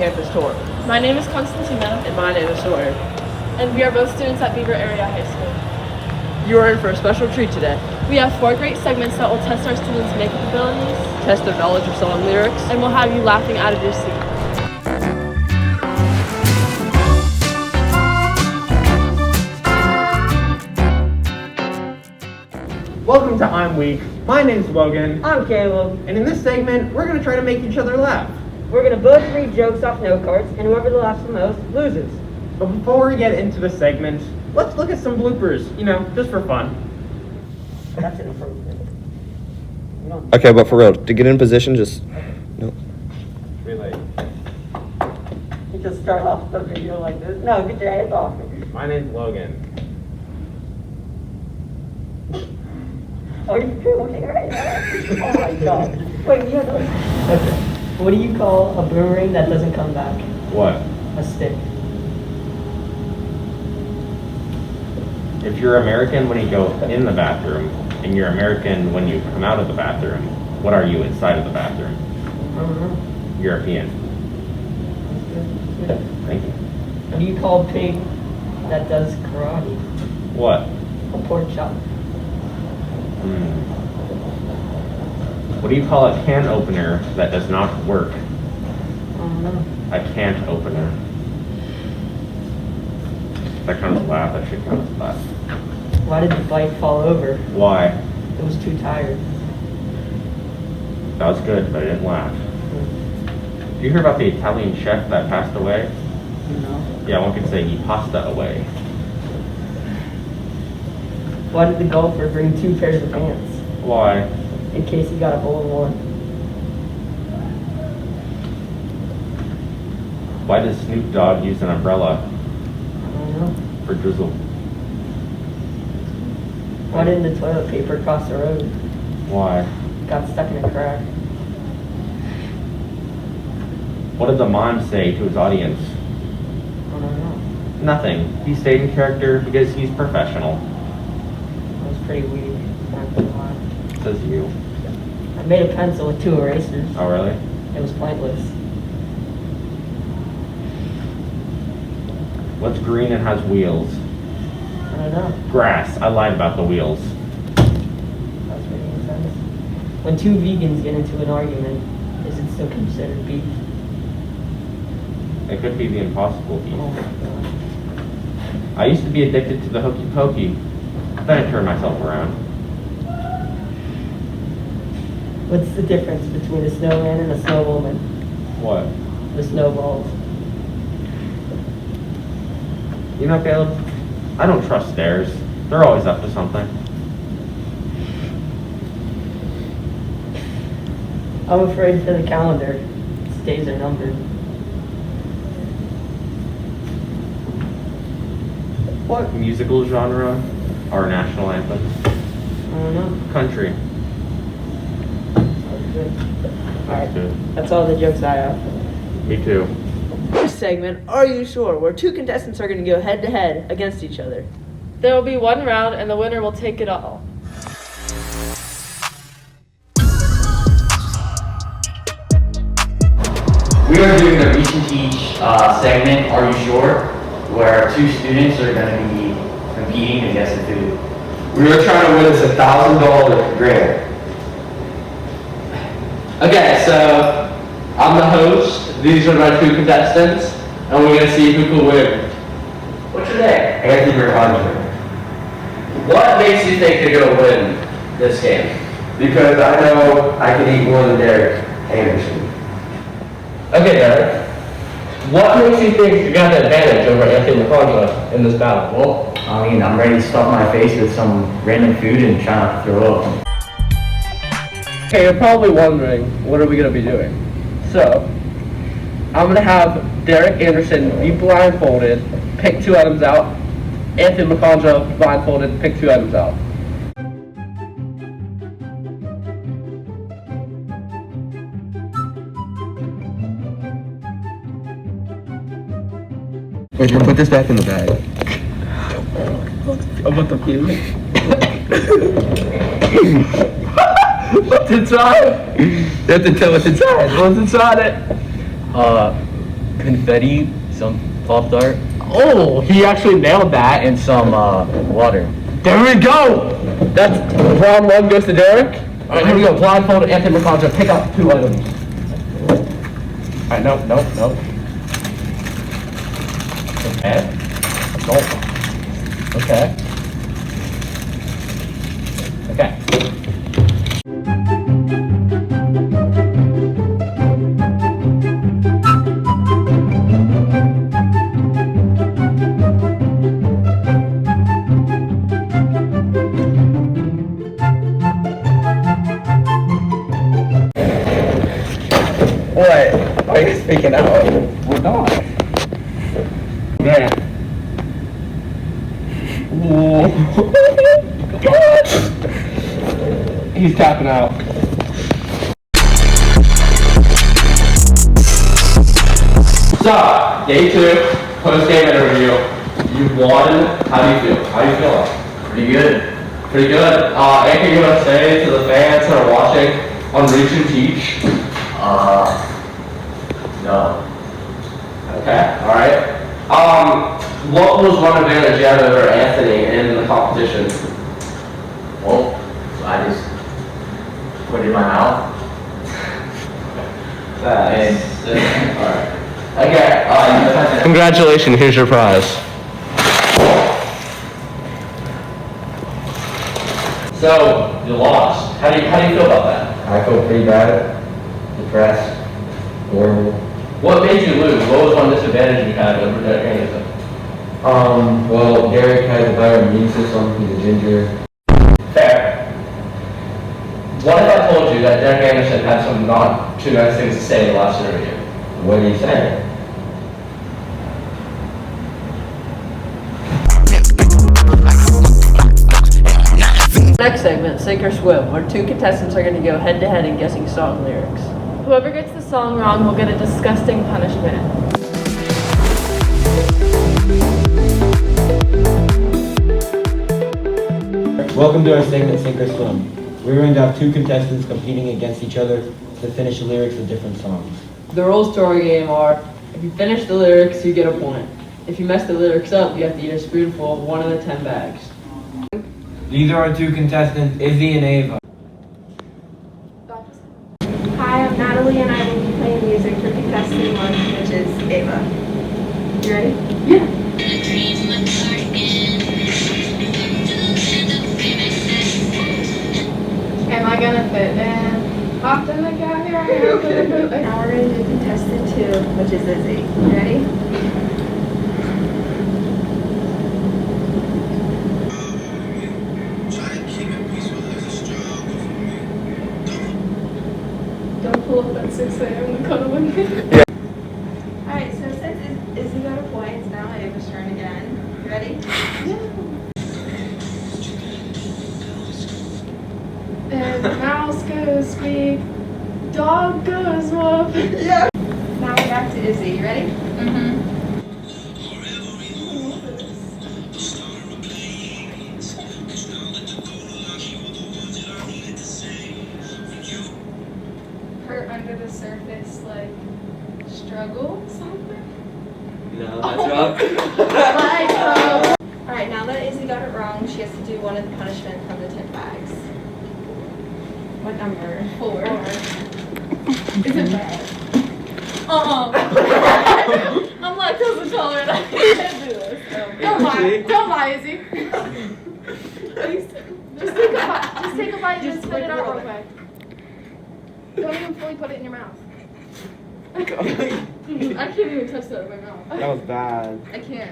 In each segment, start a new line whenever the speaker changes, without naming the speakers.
campus tour.
My name is Constantina.
And my name is Sawyer.
And we are both students at Beaver Area High School.
You are in for a special treat today.
We have 4 great segments that will test our students' makeup abilities,
Test their knowledge of song lyrics,
and will have you laughing out of your seat.
Welcome to I'm Weak. My name's Logan.
I'm Caleb.
And in this segment, we're going to try to make each other laugh.
We're going to both read jokes off note cards, and whoever laughs the most loses.
But before we get into the segment, let's look at some bloopers, just for fun.
That's an improvement.
Okay, but for real, to get in position, just no.
Relay.
You just start off the video like this. No, get your hands off me.
My name's Logan.
Oh, you're filming right now? Oh my god. Wait, you have to... Okay. What do you call a boomerang that doesn't come back?
What?
A stick.
If you're American when you go in the bathroom, and you're American when you come out of the bathroom, what are you inside of the bathroom?
I don't know.
European.
That's good.
Thank you.
What do you call a pig that does karate?
What?
A pork chop.
What do you call a can opener that does not work?
I don't know.
A can't opener. That counts as a laugh. That should count as a laugh.
Why did the bike fall over?
Why?
It was too tired.
That was good, but I didn't laugh. Did you hear about the Italian chef that passed away?
No.
Yeah, one could say he pasta away.
Why did the golfer bring 2 pairs of pants?
Why?
In case he got a hole in one.
Why does Snoop Dogg use an umbrella?
I don't know.
For drizzle.
Why didn't the toilet paper cross the road?
Why?
Got stuck in a crack.
What did the mime say to his audience?
I don't know.
Nothing. He stayed in character because he's professional.
It was pretty weak. Not gonna lie.
Says you.
I made a pencil with 2 erasers.
Oh, really?
It was pointless.
What's green and has wheels?
I don't know.
Grass. I lied about the wheels.
That's making sense. When 2 vegans get into an argument, is it still considered beef?
It could be the impossible beef.
Oh my god.
I used to be addicted to the hokey pokey. Then I turned myself around.
What's the difference between a snowman and a snow woman?
What?
The snowballs.
You know, Caleb, I don't trust stairs. They're always up to something.
I'm afraid for the calendar. Its days are numbered.
What musical genre are national anthems?
I don't know.
Country.
That's good. Alright,
Good.
that's all the jokes I have.
Me too.
This segment, Are You Sure?, where 2 contestants are going to go head to head against each other.
There will be 1 round, and the winner will take it all.
We are doing the Reach and Teach segment, Are You Sure?, where 2 students are going to be competing against the food.
We are trying to win this $1,000 grant. Okay, so I'm the host. These are my 2 contestants, and we're going to see who can win.
What's your name?
Anthony Mercado.
What makes you think you're going to win this game?
Because I know I can eat more than Derek Anderson.
Okay, Derek. What makes you think you got the advantage over Anthony McConaughey in this battle?
Well, I mean, I'm ready to stuff my face with some random food and try not to throw up.
Okay, you're probably wondering, what are we going to be doing? So, I'm going to have Derek Anderson be blindfolded, pick 2 items out. Anthony McConaughey blindfolded, pick 2 items out.
Put this back in the bag.
About the food? What's inside?
You have to tell what's inside.
What's inside it?
confetti, some pop dart.
Oh, he actually nailed that.
And some water.
There we go! That's round one goes to Derek. Alright, here we go. Blindfolded Anthony McConaughey. Pick up 2 items. Alright, nope. Okay. Nope. Okay. Okay. What? Are you speaking out? We're not. Man. Whoa. He's tapping out.
So, day 2, post-game interview. You won. How do you feel? How do you feel?
Pretty good.
Pretty good. Anything you want to say to the fans that are watching on Reach and Teach?
No.
Okay, alright. What was one advantage you had over Anthony in the competition?
Well, so I just put it in my mouth.
Alright. Okay,
Congratulations, here's your prize.
so, you lost. How do you feel about that?
I feel pretty bad, depressed, horrible.
What made you lose? What was one disadvantage you had over Derek Anderson?
Well, Derek has a better immune system. He's a ginger.
Fair. What if I told you that Derek Anderson had some not too nice things to say in the last interview?
What did he say?
Next segment, Sink or Swim, where 2 contestants are going to go head to head in guessing song lyrics.
Whoever gets the song wrong will get a disgusting punishment.
Welcome to our segment, Sink or Swim. We're going to have 2 contestants competing against each other to finish the lyrics of different songs.
The rules to our game are, if you finish the lyrics, you get a point. If you mess the lyrics up, you have to eat a spoonful of one of the 10 bags.
These are our 2 contestants, Izzy and Ava.
Hi, I'm Natalie and I will be playing music for contestant 1, which is Ava. You ready?
Yeah. Am I gonna fit in? Often the guy here I am.
Now we're going to do contestant 2, which is Izzy. You ready?
Don't pull up at 6 a.m. and cuddle with me.
Alright, so since Izzy got a point, it's now Ava's turn again. You ready?
And mouse goes squeak, dog goes woof.
Yeah. Now we're back to Izzy. You ready?
Mm-hmm. Hurt under the surface, like struggle something.
No, that's wrong.
Like
Alright, now that Izzy got it wrong, she has to do one of the punishment from the 10 bags. What number?
4. Is it bad? I'm lactose intolerant. I can't do this. Don't lie, Izzy. Just take a bite. Just take a bite and just spit it out real quick. Don't even fully put it in your mouth. I can't even touch that with my mouth.
That was bad.
I can't.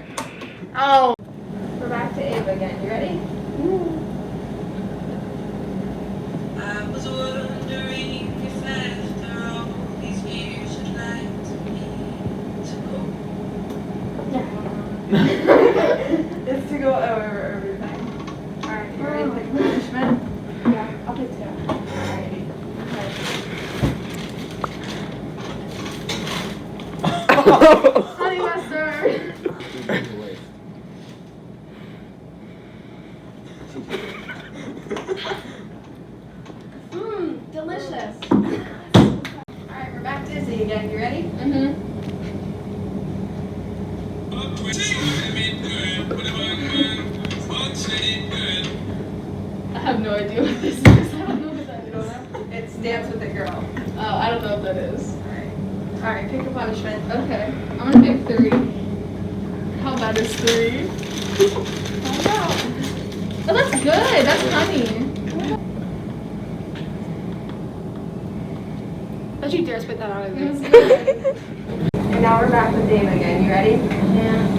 Oh! We're back to Ava again. You ready?
I was wondering if after all these years you'd like to
It's to go over everything. Alright, you ready to pick punishment?
Yeah, I'll pick 2.
Alrighty.
Honey mustard.
Delicious. Alright, we're back to Izzy again. You ready?
Mm-hmm. I have no idea what this is. I don't know what that is.
It's Dance with a Girl.
Oh, I don't know what that is.
Alright, pick a punishment.
Okay, I'm gonna pick 3. How bad is 3? Oh, that's good. That's honey. Don't you dare spit that out of me.
And now we're back with Dave again. You ready?
Yeah.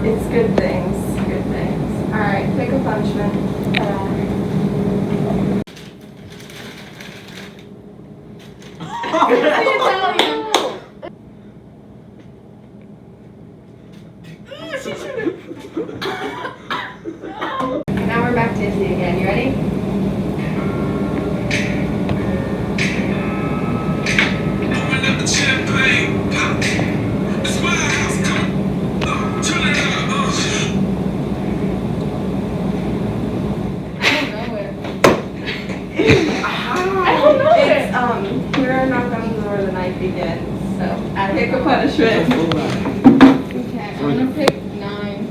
It's good things. Good things. Alright, pick a punishment. Now we're back to Izzy again. You ready? Here knock on the door, the night begins. So, pick a punishment.
Okay, I'm gonna pick 9.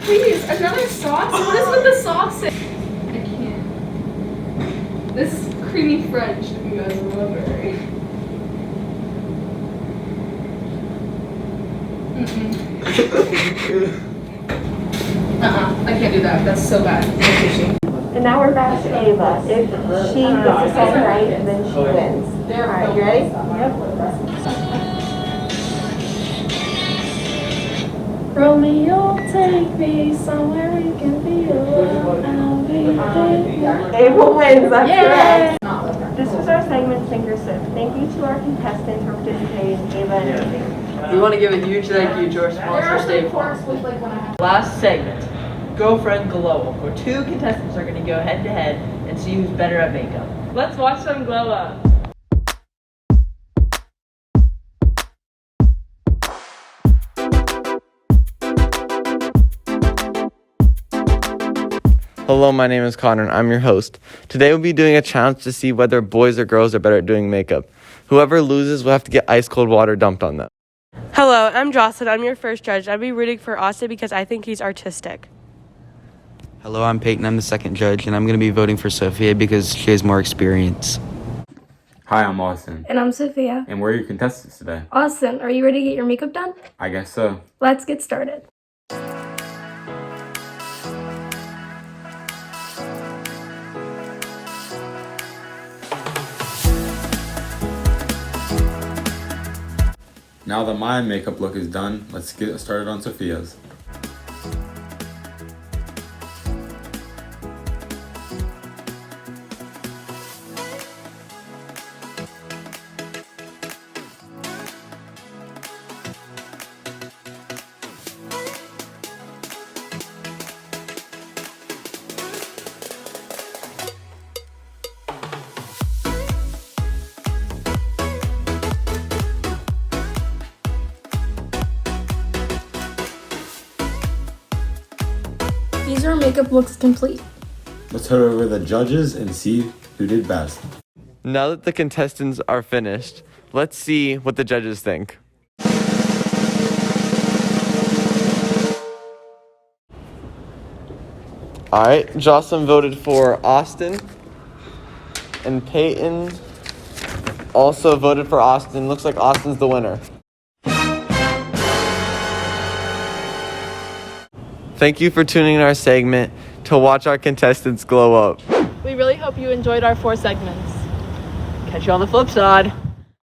Please, another sauce? What is with the sauce? I can't. This creamy French, if you guys are wondering. I can't do that. That's so bad. No sushi.
And now we're back to Ava. If she gets the song right, then she wins. Alright, you ready? Yep.
Romeo, take me somewhere we can be alone.
Ava wins, that's
Yay!
correct. This was our segment, Sink or Swim. Thank you to our contestants for participating, Ava and Izzy.
We want to give a huge thank you to our sponsor, State Farm. Last segment, Girlfriend Glow, where 2 contestants are going to go head to head and see who's better at makeup. Let's watch them glow up.
Hello, my name is Connor and I'm your host. Today we'll be doing a challenge to see whether boys or girls are better at doing makeup. Whoever loses will have to get ice cold water dumped on them.
Hello, I'm Jocelyn. I'm your first judge. I'll be rooting for Austin because I think he's artistic.
Hello, I'm Peyton. I'm the second judge, and I'm going to be voting for Sophia because she has more experience.
Hi, I'm Austin.
And I'm Sophia.
And we're your contestants today.
Austin, are you ready to get your makeup done?
I guess so.
Let's get started.
Now that my makeup look is done, let's get started on Sophia's.
These are makeup looks complete.
Let's head over the judges and see who did best.
Now that the contestants are finished, let's see what the judges think. Alright, Jocelyn voted for Austin, and Peyton also voted for Austin. Looks like Austin's the winner. Thank you for tuning in our segment to watch our contestants glow up.
We really hope you enjoyed our 4 segments.
Catch you on the flip side.